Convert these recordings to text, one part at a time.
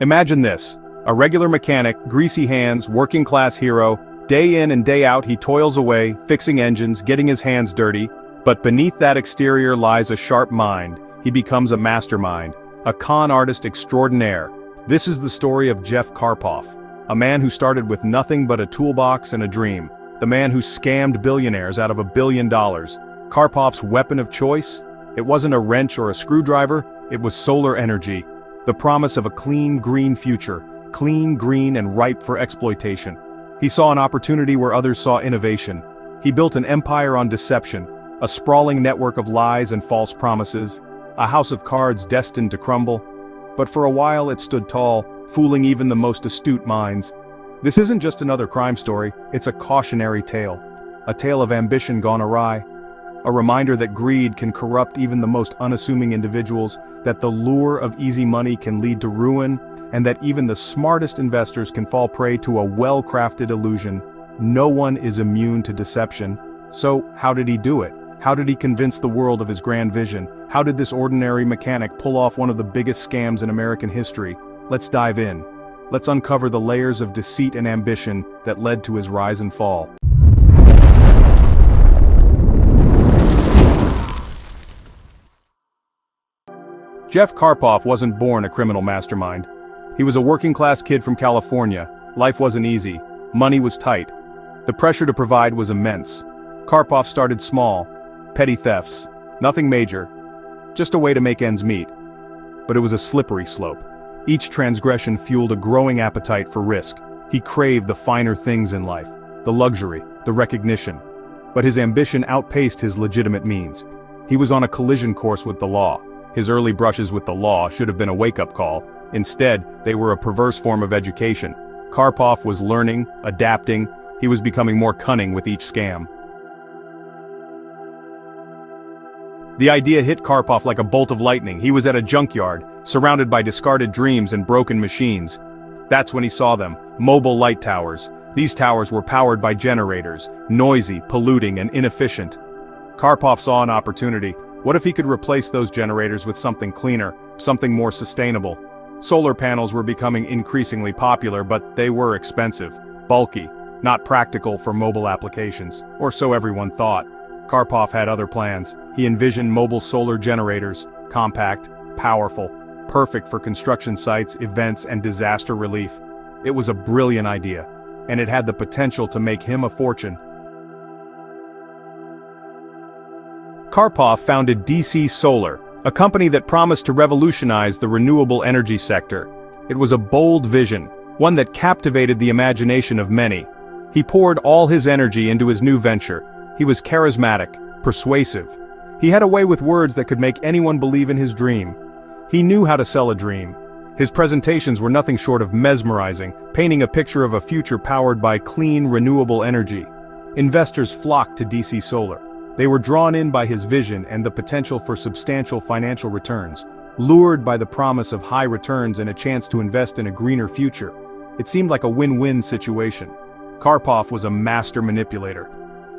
Imagine this: a regular mechanic, greasy hands, working-class hero. Day in and day out he toils away, fixing engines, getting his hands dirty. But beneath that exterior lies a sharp mind. He becomes a mastermind, a con artist extraordinaire. This is the story of Jeff Karpov, a man who started with nothing but a toolbox and a dream. The man who scammed billionaires out of $1 billion. Karpov's weapon of choice? It wasn't a wrench or a screwdriver, it was solar energy. The promise of a clean, green future. Clean, green, and ripe for exploitation. He saw an opportunity where others saw innovation. He built an empire on deception, a sprawling network of lies and false promises, a house of cards destined to crumble. But for a while it stood tall, fooling even the most astute minds. This isn't just another crime story, it's a cautionary tale. A tale of ambition gone awry. A reminder that greed can corrupt even the most unassuming individuals, that the lure of easy money can lead to ruin, and that even the smartest investors can fall prey to a well-crafted illusion. No one is immune to deception. So, how did he do it? How did he convince the world of his grand vision? How did this ordinary mechanic pull off one of the biggest scams in American history? Let's dive in. Let's uncover the layers of deceit and ambition that led to his rise and fall. Jeff Karpov wasn't born a criminal mastermind. He was a working-class kid from California. Life wasn't easy. Money was tight. The pressure to provide was immense. Karpov started small. Petty thefts. Nothing major. Just a way to make ends meet. But it was a slippery slope. Each transgression fueled a growing appetite for risk. He craved the finer things in life. The luxury, the recognition. But his ambition outpaced his legitimate means. He was on a collision course with the law. His early brushes with the law should have been a wake-up call. Instead, they were a perverse form of education. Karpov was learning, adapting. He was becoming more cunning with each scam. The idea hit Karpov like a bolt of lightning. He was at a junkyard, surrounded by discarded dreams and broken machines. That's when he saw them, mobile light towers. These towers were powered by generators, noisy, polluting, and inefficient. Karpov saw an opportunity. What if he could replace those generators with something cleaner, something more sustainable? Solar panels were becoming increasingly popular, but they were expensive, bulky, not practical for mobile applications, or so everyone thought. Karpov had other plans. He envisioned mobile solar generators, compact, powerful, perfect for construction sites, events, and disaster relief. It was a brilliant idea, and it had the potential to make him a fortune. Karpov founded DC Solar, a company that promised to revolutionize the renewable energy sector. It was a bold vision, one that captivated the imagination of many. He poured all his energy into his new venture. He was charismatic, persuasive. He had a way with words that could make anyone believe in his dream. He knew how to sell a dream. His presentations were nothing short of mesmerizing, painting a picture of a future powered by clean, renewable energy. Investors flocked to DC Solar. They were drawn in by his vision and the potential for substantial financial returns, lured by the promise of high returns and a chance to invest in a greener future. It seemed like a win-win situation. Karpov was a master manipulator.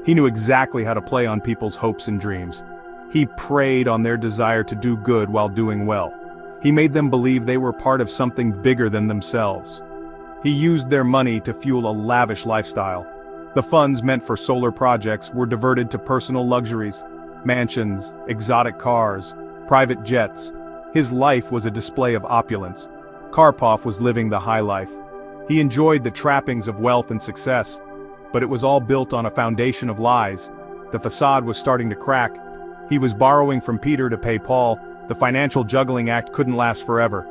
He knew exactly how to play on people's hopes and dreams. He preyed on their desire to do good while doing well. He made them believe they were part of something bigger than themselves. He used their money to fuel a lavish lifestyle. The funds meant for solar projects were diverted to personal luxuries, mansions, exotic cars, private jets. His life was a display of opulence. Karpov was living the high life. He enjoyed the trappings of wealth and success, but it was all built on a foundation of lies. The facade was starting to crack. He was borrowing from Peter to pay Paul. The financial juggling act couldn't last forever,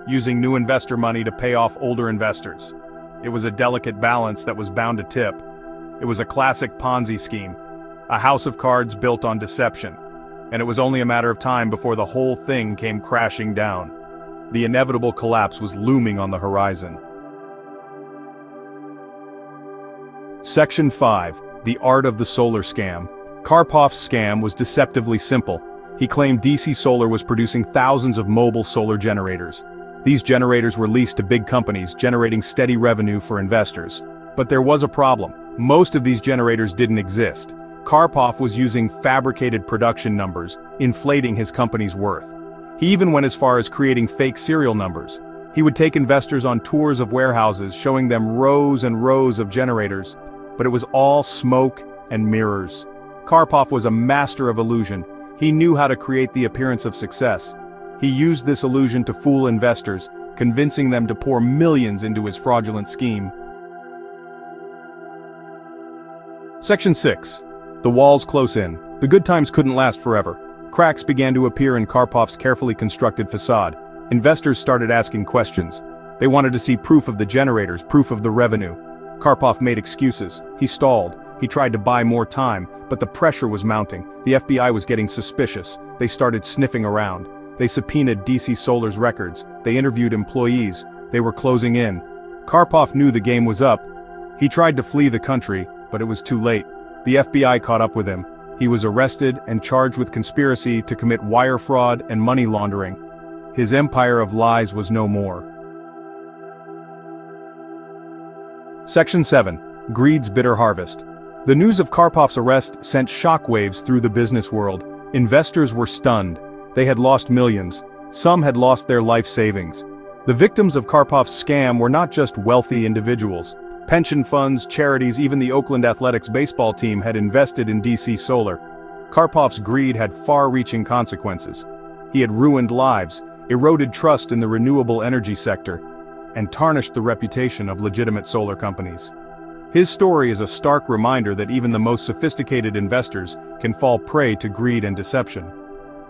using new investor money to pay off older investors. It was a delicate balance that was bound to tip. It was a classic Ponzi scheme, a house of cards built on deception, and it was only a matter of time before the whole thing came crashing down. The inevitable collapse was looming on the horizon. Section 5. The Art of the Solar Scam. Karpov's scam was deceptively simple. He claimed DC Solar was producing thousands of mobile solar generators. These generators were leased to big companies, generating steady revenue for investors. But there was a problem. Most of these generators didn't exist. Karpov was using fabricated production numbers, inflating his company's worth. He even went as far as creating fake serial numbers. He would take investors on tours of warehouses, showing them rows and rows of generators. But it was all smoke and mirrors. Karpov was a master of illusion. He knew how to create the appearance of success. He used this illusion to fool investors, convincing them to pour millions into his fraudulent scheme. Section 6. The walls close in. The good times couldn't last forever. Cracks began to appear in Karpov's carefully constructed facade. Investors started asking questions. They wanted to see proof of the generators, proof of the revenue. Karpov made excuses. He stalled. He tried to buy more time, but the pressure was mounting. The FBI was getting suspicious. They started sniffing around. They subpoenaed DC Solar's records. They interviewed employees. They were closing in. Karpov knew the game was up. He tried to flee the country, but it was too late. The FBI caught up with him. He was arrested and charged with conspiracy to commit wire fraud and money laundering. His empire of lies was no more. Section 7. Greed's Bitter Harvest. The news of Karpov's arrest sent shockwaves through the business world. Investors were stunned. They had lost millions. Some had lost their life savings. The victims of Karpov's scam were not just wealthy individuals. Pension funds, charities, even the Oakland Athletics baseball team had invested in DC Solar. Karpov's greed had far-reaching consequences. He had ruined lives, eroded trust in the renewable energy sector, and tarnished the reputation of legitimate solar companies. His story is a stark reminder that even the most sophisticated investors can fall prey to greed and deception,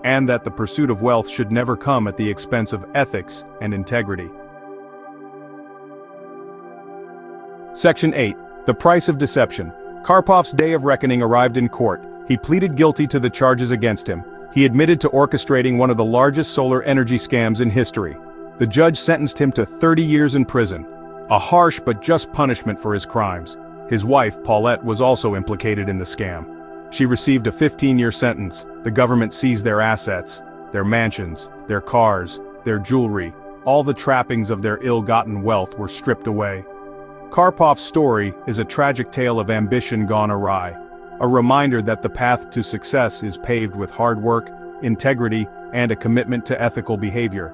and that the pursuit of wealth should never come at the expense of ethics and integrity. Section 8. The Price of Deception. Karpov's day of reckoning arrived in court. He pleaded guilty to the charges against him. He admitted to orchestrating one of the largest solar energy scams in history. The judge sentenced him to 30 years in prison, a harsh but just punishment for his crimes. His wife, Paulette, was also implicated in the scam. She received a 15-year sentence. The government seized their assets, their mansions, their cars, their jewelry. All the trappings of their ill-gotten wealth were stripped away. Karpov's story is a tragic tale of ambition gone awry, a reminder that the path to success is paved with hard work, integrity, and a commitment to ethical behavior.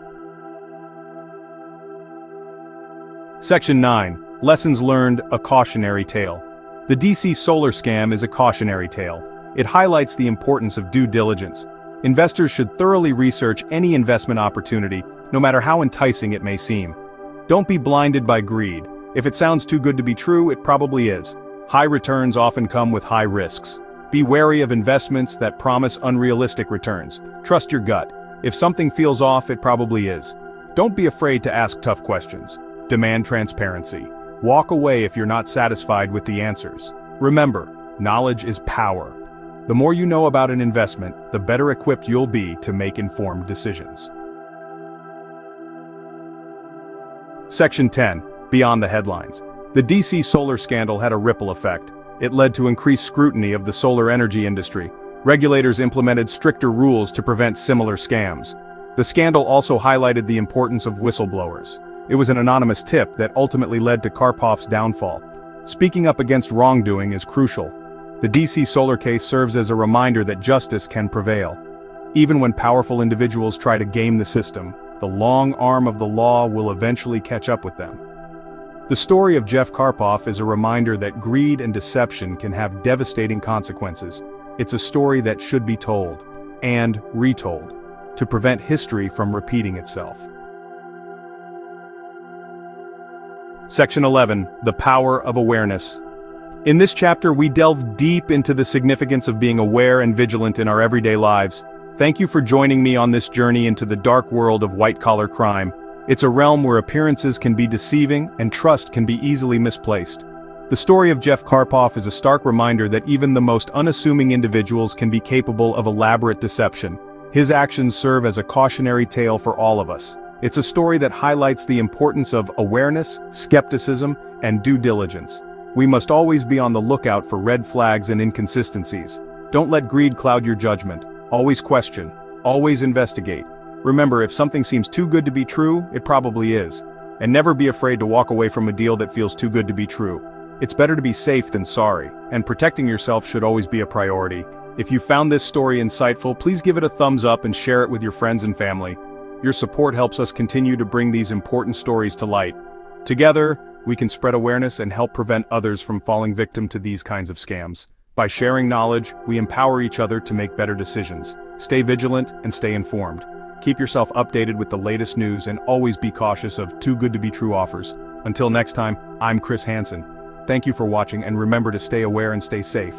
Section 9. Lessons Learned, a Cautionary Tale. The DC Solar scam is a cautionary tale. It highlights the importance of due diligence. Investors should thoroughly research any investment opportunity, no matter how enticing it may seem. Don't be blinded by greed. If it sounds too good to be true, it probably is. High returns often come with high risks. Be wary of investments that promise unrealistic returns. Trust your gut. If something feels off, it probably is. Don't be afraid to ask tough questions. Demand transparency. Walk away if you're not satisfied with the answers. Remember, knowledge is power. The more you know about an investment, the better equipped you'll be to make informed decisions. Section 10. Beyond the headlines. The DC Solar scandal had a ripple effect. It led to increased scrutiny of the solar energy industry. Regulators implemented stricter rules to prevent similar scams. The scandal also highlighted the importance of whistleblowers. It was an anonymous tip that ultimately led to Karpov's downfall. Speaking up against wrongdoing is crucial. The DC Solar case serves as a reminder that justice can prevail. Even when powerful individuals try to game the system, the long arm of the law will eventually catch up with them. The story of Jeff Karpov is a reminder that greed and deception can have devastating consequences. It's a story that should be told, and retold, to prevent history from repeating itself. Section 11. The Power of Awareness. In this chapter, we delve deep into the significance of being aware and vigilant in our everyday lives. Thank you for joining me on this journey into the dark world of white-collar crime. It's a realm where appearances can be deceiving and trust can be easily misplaced. The story of Jeff Karpov is a stark reminder that even the most unassuming individuals can be capable of elaborate deception. His actions serve as a cautionary tale for all of us. It's a story that highlights the importance of awareness, skepticism, and due diligence. We must always be on the lookout for red flags and inconsistencies. Don't let greed cloud your judgment. Always question. Always investigate. Remember, if something seems too good to be true, it probably is. And never be afraid to walk away from a deal that feels too good to be true. It's better to be safe than sorry, and protecting yourself should always be a priority. If you found this story insightful, please give it a thumbs up and share it with your friends and family. Your support helps us continue to bring these important stories to light. Together, we can spread awareness and help prevent others from falling victim to these kinds of scams. By sharing knowledge, we empower each other to make better decisions. Stay vigilant and stay informed. Keep yourself updated with the latest news and always be cautious of too good to be true offers. Until next time, I'm Chris Hansen. Thank you for watching and remember to stay aware and stay safe.